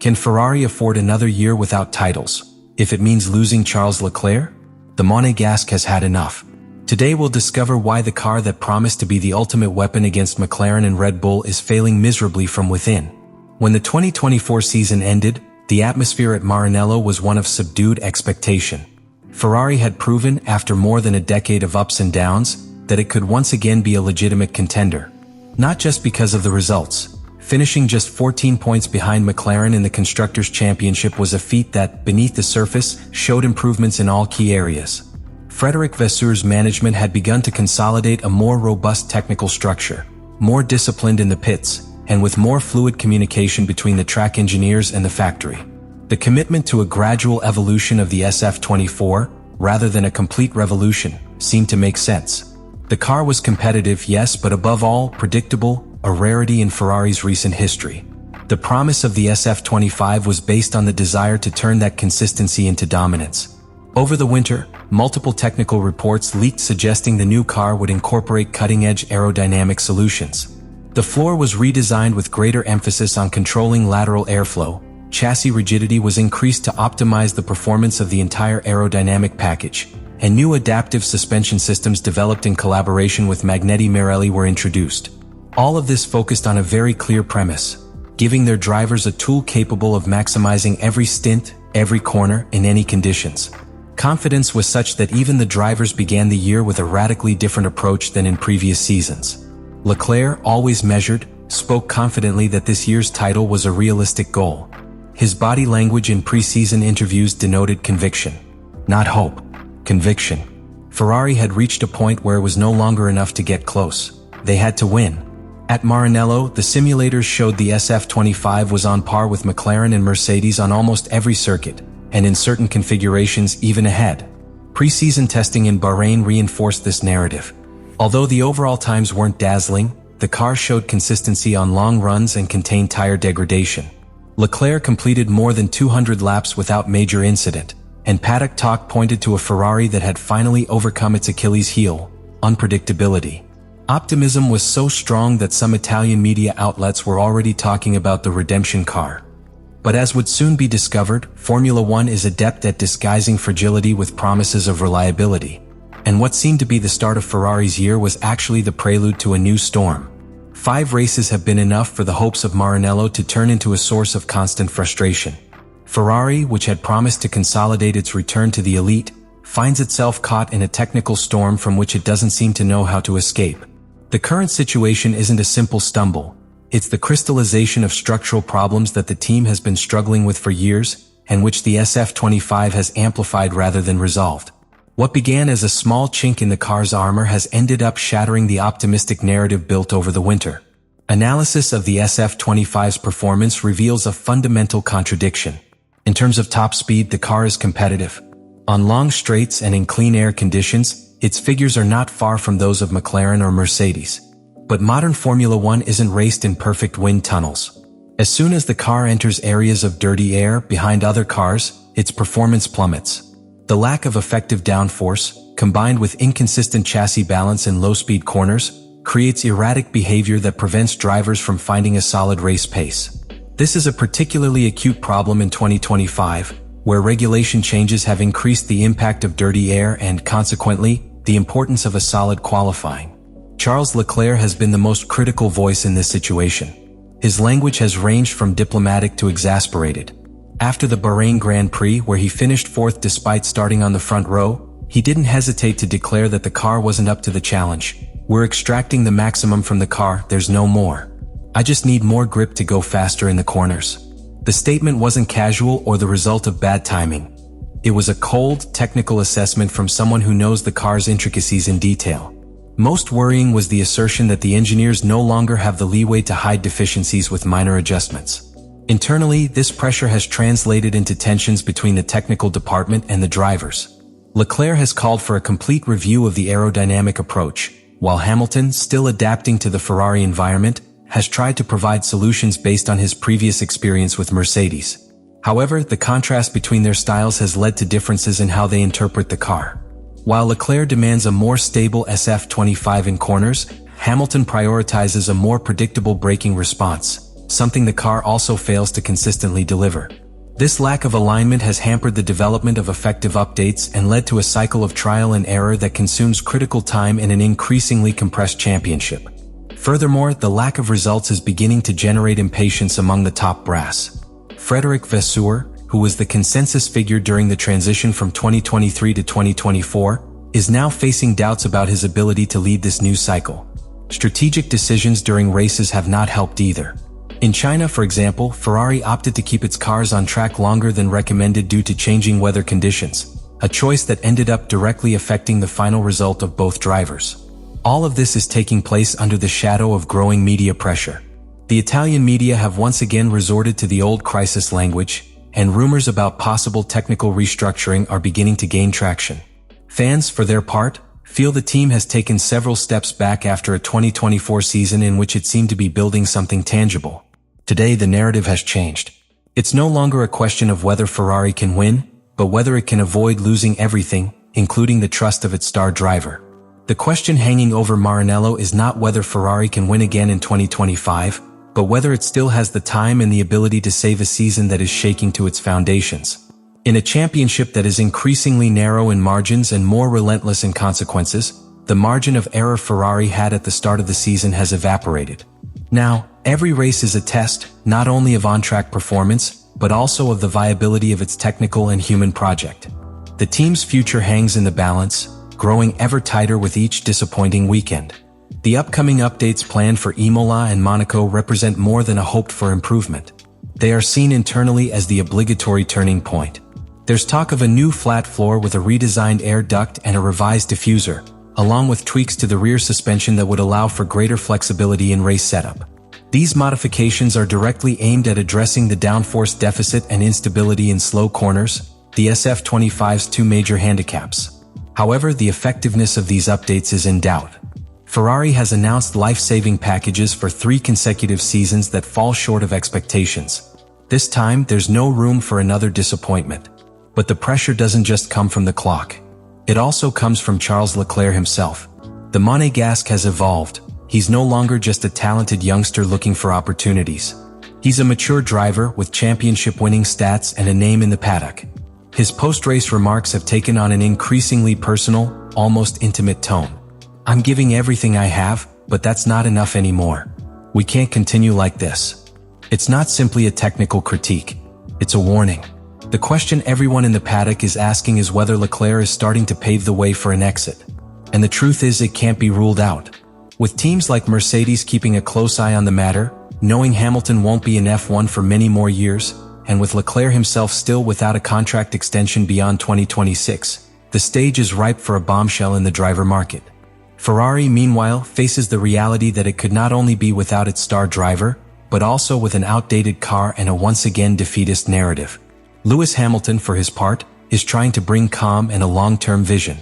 Can Ferrari afford another year without titles, if it means losing Charles Leclerc? The Monegasque has had enough. Today we'll discover why the car that promised to be the ultimate weapon against McLaren and Red Bull is failing miserably from within. When the 2024 season ended, the atmosphere at Maranello was one of subdued expectation. Ferrari had proven, after more than a decade of ups and downs, that it could once again be a legitimate contender. Not just because of the results. Finishing just 14 points behind McLaren in the Constructors' Championship was a feat that, beneath the surface, showed improvements in all key areas. Frédéric Vasseur's management had begun to consolidate a more robust technical structure, more disciplined in the pits, and with more fluid communication between the track engineers and the factory. The commitment to a gradual evolution of the SF-25, rather than a complete revolution, seemed to make sense. The car was competitive, yes, but above all, predictable, a rarity in Ferrari's recent history. The promise of the SF-25 was based on the desire to turn that consistency into dominance. Over the winter, multiple technical reports leaked suggesting the new car would incorporate cutting-edge aerodynamic solutions. The floor was redesigned with greater emphasis on controlling lateral airflow. Chassis rigidity was increased to optimize the performance of the entire aerodynamic package, and new adaptive suspension systems developed in collaboration with Magneti Marelli were introduced. All of this focused on a very clear premise: giving their drivers a tool capable of maximizing every stint, every corner, in any conditions. Confidence was such that even the drivers began the year with a radically different approach than in previous seasons. Leclerc, always measured, spoke confidently that this year's title was a realistic goal. His body language in pre-season interviews denoted conviction. Not hope. Conviction. Ferrari had reached a point where it was no longer enough to get close. They had to win. At Maranello, the simulators showed the SF-25 was on par with McLaren and Mercedes on almost every circuit, and in certain configurations even ahead. Pre-season testing in Bahrain reinforced this narrative. Although the overall times weren't dazzling, the car showed consistency on long runs and contained tire degradation. Leclerc completed more than 200 laps without major incident, and paddock talk pointed to a Ferrari that had finally overcome its Achilles heel: unpredictability. Optimism was so strong that some Italian media outlets were already talking about the redemption car. But as would soon be discovered, Formula One is adept at disguising fragility with promises of reliability. And what seemed to be the start of Ferrari's year was actually the prelude to a new storm. 5 races have been enough for the hopes of Maranello to turn into a source of constant frustration. Ferrari, which had promised to consolidate its return to the elite, finds itself caught in a technical storm from which it doesn't seem to know how to escape. The current situation isn't a simple stumble. It's the crystallization of structural problems that the team has been struggling with for years, and which the SF-25 has amplified rather than resolved. What began as a small chink in the car's armor has ended up shattering the optimistic narrative built over the winter. Analysis of the SF-25's performance reveals a fundamental contradiction. In terms of top speed, the car is competitive. On long straights and in clean air conditions, its figures are not far from those of McLaren or Mercedes. But modern Formula One isn't raced in perfect wind tunnels. As soon as the car enters areas of dirty air behind other cars, its performance plummets. The lack of effective downforce, combined with inconsistent chassis balance in low-speed corners, creates erratic behavior that prevents drivers from finding a solid race pace. This is a particularly acute problem in 2025, where regulation changes have increased the impact of dirty air and, consequently, the importance of a solid qualifying. Charles Leclerc has been the most critical voice in this situation. His language has ranged from diplomatic to exasperated. After the Bahrain Grand Prix, where he finished 4th despite starting on the front row, he didn't hesitate to declare that the car wasn't up to the challenge. "We're extracting the maximum from the car, there's no more. I just need more grip to go faster in the corners." The statement wasn't casual or the result of bad timing. It was a cold, technical assessment from someone who knows the car's intricacies in detail. Most worrying was the assertion that the engineers no longer have the leeway to hide deficiencies with minor adjustments. Internally, this pressure has translated into tensions between the technical department and the drivers. Leclerc has called for a complete review of the aerodynamic approach, while Hamilton, still adapting to the Ferrari environment, has tried to provide solutions based on his previous experience with Mercedes. However, the contrast between their styles has led to differences in how they interpret the car. While Leclerc demands a more stable SF-25 in corners, Hamilton prioritizes a more predictable braking response, something the car also fails to consistently deliver. This lack of alignment has hampered the development of effective updates and led to a cycle of trial and error that consumes critical time in an increasingly compressed championship. Furthermore, the lack of results is beginning to generate impatience among the top brass. Frédéric Vasseur, who was the consensus figure during the transition from 2023 to 2024, is now facing doubts about his ability to lead this new cycle. Strategic decisions during races have not helped either. In China, for example, Ferrari opted to keep its cars on track longer than recommended due to changing weather conditions, a choice that ended up directly affecting the final result of both drivers. All of this is taking place under the shadow of growing media pressure. The Italian media have once again resorted to the old crisis language, and rumors about possible technical restructuring are beginning to gain traction. Fans, for their part, feel the team has taken several steps back after a 2024 season in which it seemed to be building something tangible. Today, the narrative has changed. It's no longer a question of whether Ferrari can win, but whether it can avoid losing everything, including the trust of its star driver. The question hanging over Maranello is not whether Ferrari can win again in 2025, but whether it still has the time and the ability to save a season that is shaking to its foundations. In a championship that is increasingly narrow in margins and more relentless in consequences, the margin of error Ferrari had at the start of the season has evaporated. Now, every race is a test, not only of on-track performance, but also of the viability of its technical and human project. The team's future hangs in the balance, growing ever tighter with each disappointing weekend. The upcoming updates planned for Imola and Monaco represent more than a hoped-for improvement. They are seen internally as the obligatory turning point. There's talk of a new flat floor with a redesigned air duct and a revised diffuser, along with tweaks to the rear suspension that would allow for greater flexibility in race setup. These modifications are directly aimed at addressing the downforce deficit and instability in slow corners, the SF-25's two major handicaps. However, the effectiveness of these updates is in doubt. Ferrari has announced life-saving packages for 3 consecutive seasons that fall short of expectations. This time, there's no room for another disappointment. But the pressure doesn't just come from the clock. It also comes from Charles Leclerc himself. The Monegasque has evolved. He's no longer just a talented youngster looking for opportunities. He's a mature driver with championship-winning stats and a name in the paddock. His post-race remarks have taken on an increasingly personal, almost intimate tone. "I'm giving everything I have, but that's not enough anymore. We can't continue like this." It's not simply a technical critique. It's a warning. The question everyone in the paddock is asking is whether Leclerc is starting to pave the way for an exit. And the truth is, it can't be ruled out. With teams like Mercedes keeping a close eye on the matter, knowing Hamilton won't be in F1 for many more years, and with Leclerc himself still without a contract extension beyond 2026, the stage is ripe for a bombshell in the driver market. Ferrari, meanwhile, faces the reality that it could not only be without its star driver, but also with an outdated car and a once-again defeatist narrative. Lewis Hamilton, for his part, is trying to bring calm and a long-term vision.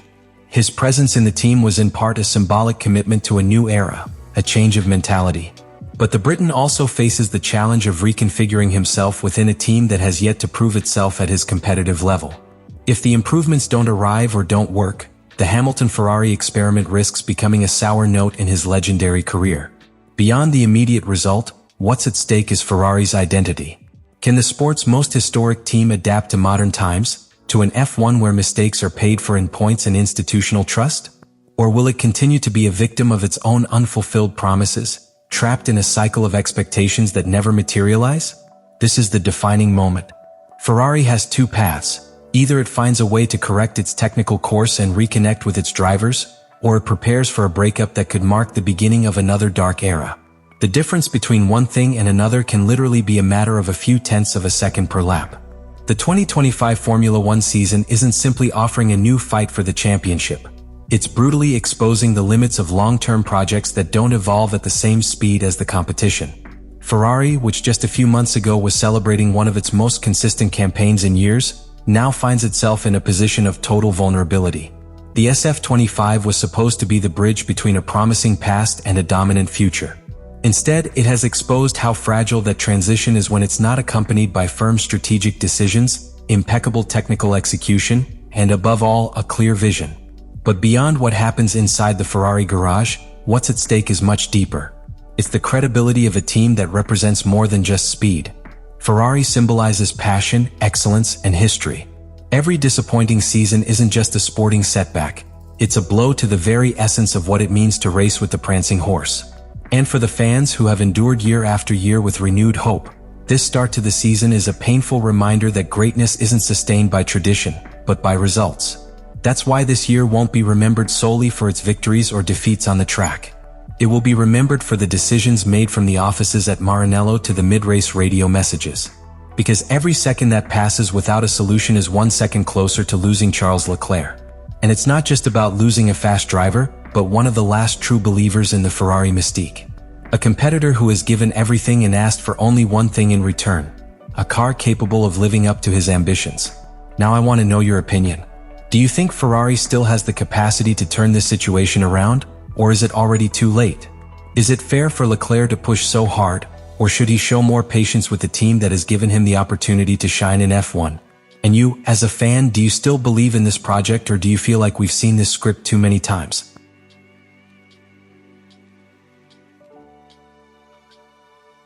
His presence in the team was in part a symbolic commitment to a new era, a change of mentality. But the Briton also faces the challenge of reconfiguring himself within a team that has yet to prove itself at his competitive level. If the improvements don't arrive or don't work, the Hamilton-Ferrari experiment risks becoming a sour note in his legendary career. Beyond the immediate result, what's at stake is Ferrari's identity. Can the sport's most historic team adapt to modern times, to an F1 where mistakes are paid for in points and institutional trust? Or will it continue to be a victim of its own unfulfilled promises, trapped in a cycle of expectations that never materialize? This is the defining moment. Ferrari has 2 paths. Either it finds a way to correct its technical course and reconnect with its drivers, or it prepares for a breakup that could mark the beginning of another dark era. The difference between one thing and another can literally be a matter of a few tenths of a second per lap. The 2025 Formula One season isn't simply offering a new fight for the championship. It's brutally exposing the limits of long-term projects that don't evolve at the same speed as the competition. Ferrari, which just a few months ago was celebrating one of its most consistent campaigns in years, now finds itself in a position of total vulnerability. The SF-25 was supposed to be the bridge between a promising past and a dominant future. Instead, it has exposed how fragile that transition is when it's not accompanied by firm strategic decisions, impeccable technical execution, and above all, a clear vision. But beyond what happens inside the Ferrari garage, what's at stake is much deeper. It's the credibility of a team that represents more than just speed. Ferrari symbolizes passion, excellence, and history. Every disappointing season isn't just a sporting setback. It's a blow to the very essence of what it means to race with the prancing horse. And for the fans who have endured year after year with renewed hope, this start to the season is a painful reminder that greatness isn't sustained by tradition, but by results. That's why this year won't be remembered solely for its victories or defeats on the track. It will be remembered for the decisions made from the offices at Maranello to the mid-race radio messages. Because every second that passes without a solution is 1 second closer to losing Charles Leclerc. And it's not just about losing a fast driver, but one of the last true believers in the Ferrari mystique. A competitor who has given everything and asked for only one thing in return: a car capable of living up to his ambitions. Now I want to know your opinion. Do you think Ferrari still has the capacity to turn this situation around, or is it already too late? Is it fair for Leclerc to push so hard, or should he show more patience with the team that has given him the opportunity to shine in F1? And you, as a fan, do you still believe in this project, or do you feel like we've seen this script too many times?